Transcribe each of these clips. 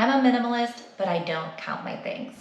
I'm a minimalist, but I don't count my things.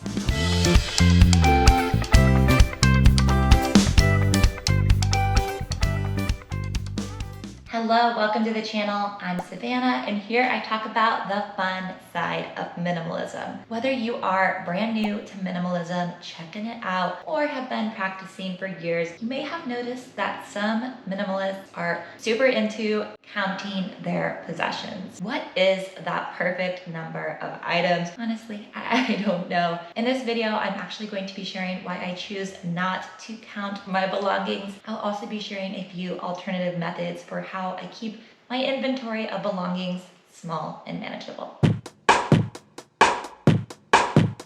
Hello, welcome to the channel. I'm Savannah, and here I talk about the fun side of minimalism. Whether you are brand new to minimalism, checking it out, or have been practicing for years, you may have noticed that some minimalists are super into counting their possessions. What is that perfect number of items? Honestly, I don't know. In this video, I'm actually going to be sharing why I choose not to count my belongings. I'll also be sharing a few alternative methods for how I keep my inventory of belongings small and manageable.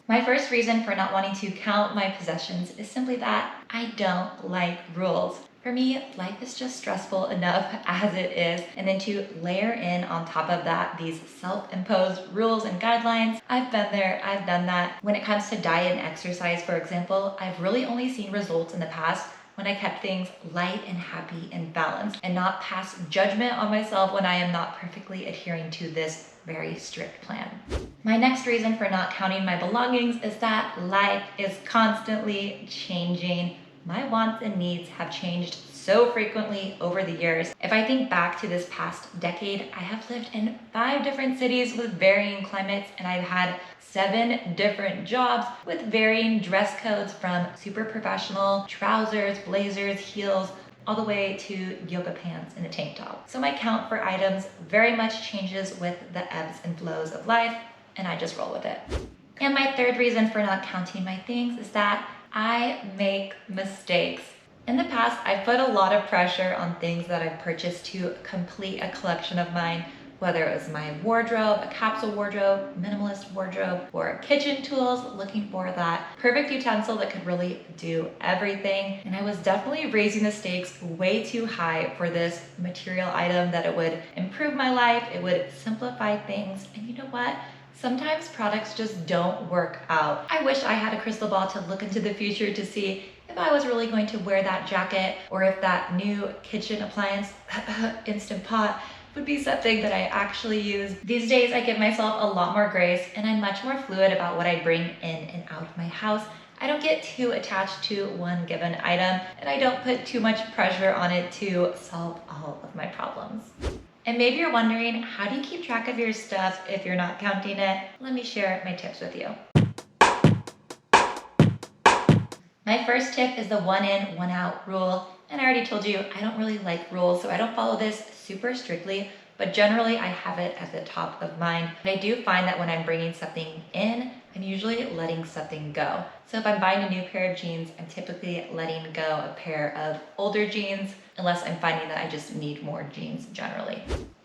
My first reason for not wanting to count my possessions is simply that I don't like rules. For me, life is just stressful enough as it is, and then to layer in on top of that these self-imposed rules and guidelines, I've been there, I've done that. When it comes to diet and exercise, for example, I've really only seen results in the past when I kept things light and happy and balanced, and not pass judgment on myself when I am not perfectly adhering to this very strict plan. My next reason for not counting my belongings is that life is constantly changing. My wants and needs have changed so frequently over the years. If I think back to this past decade, I have lived in 5 different cities with varying climates, and I've had 7 different jobs with varying dress codes, from super professional trousers, blazers, heels, all the way to yoga pants and a tank top. So my count for items very much changes with the ebbs and flows of life, and I just roll with it. And my third reason for not counting my things is that I make mistakes. In the past, I've put a lot of pressure on things that I've purchased to complete a collection of mine, whether it was my wardrobe, a capsule wardrobe, minimalist wardrobe, or kitchen tools, looking for that perfect utensil that could really do everything. And I was definitely raising the stakes way too high for this material item, that it would improve my life, it would simplify things. And you know what? Sometimes products just don't work out. I wish I had a crystal ball to look into the future to see if I was really going to wear that jacket, or if that new kitchen appliance, Instant Pot, would be something that I actually use. These days, I give myself a lot more grace, and I'm much more fluid about what I bring in and out of my house. I don't get too attached to one given item, and I don't put too much pressure on it to solve all of my problems. And maybe you're wondering, how do you keep track of your stuff if you're not counting it? Let me share my tips with you. My first tip is the 1 in, 1 out rule. And I already told you, I don't really like rules, so I don't follow this super strictly, but generally I have it at the top of mind. But I do find that when I'm bringing something in, I'm usually letting something go. So if I'm buying a new pair of jeans, I'm typically letting go a pair of older jeans, unless I'm finding that I just need more jeans generally.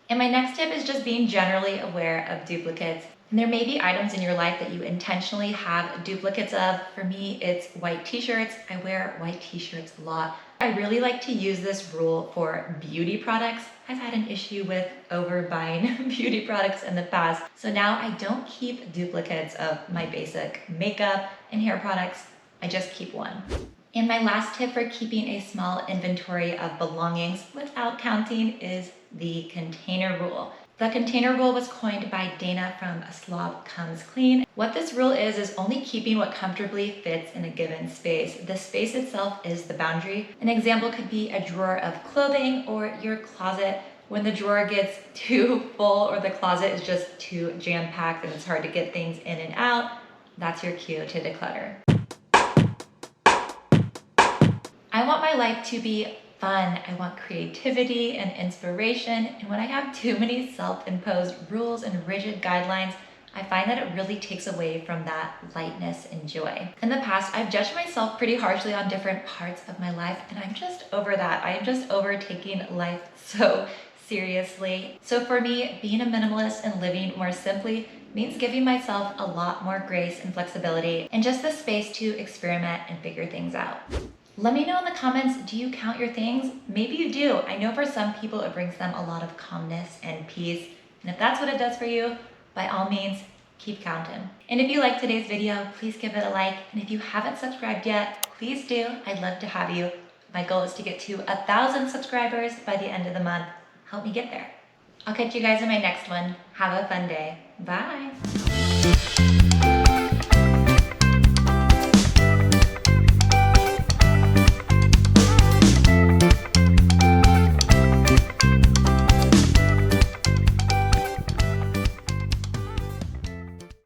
And my next tip is just being generally aware of duplicates. And there may be items in your life that you intentionally have duplicates of. For me, it's white t-shirts. I wear white t-shirts a lot. I really like to use this rule for beauty products. I've had an issue with overbuying beauty products in the past. So now I don't keep duplicates of my basic makeup and hair products. I just keep one. And my last tip for keeping a small inventory of belongings without counting is the container rule. The container rule was coined by Dana from A Slob Comes Clean. What this rule is only keeping what comfortably fits in a given space. The space itself is the boundary. An example could be a drawer of clothing or your closet. When the drawer gets too full, or the closet is just too jam-packed and it's hard to get things in and out, that's your cue to declutter. I want my life to be fun. I want creativity and inspiration. And when I have too many self-imposed rules and rigid guidelines, I find that it really takes away from that lightness and joy. In the past, I've judged myself pretty harshly on different parts of my life, and I'm just over that. I am just over taking life so seriously. So for me, being a minimalist and living more simply means giving myself a lot more grace and flexibility, and just the space to experiment and figure things out. Let me know in the comments, do you count your things? Maybe you do. I know for some people it brings them a lot of calmness and peace. And if that's what it does for you, by all means, keep counting. And if you liked today's video, please give it a like. And if you haven't subscribed yet, please do. I'd love to have you. My goal is to get to 1,000 subscribers by the end of the month. Help me get there. I'll catch you guys in my next one. Have a fun day. Bye.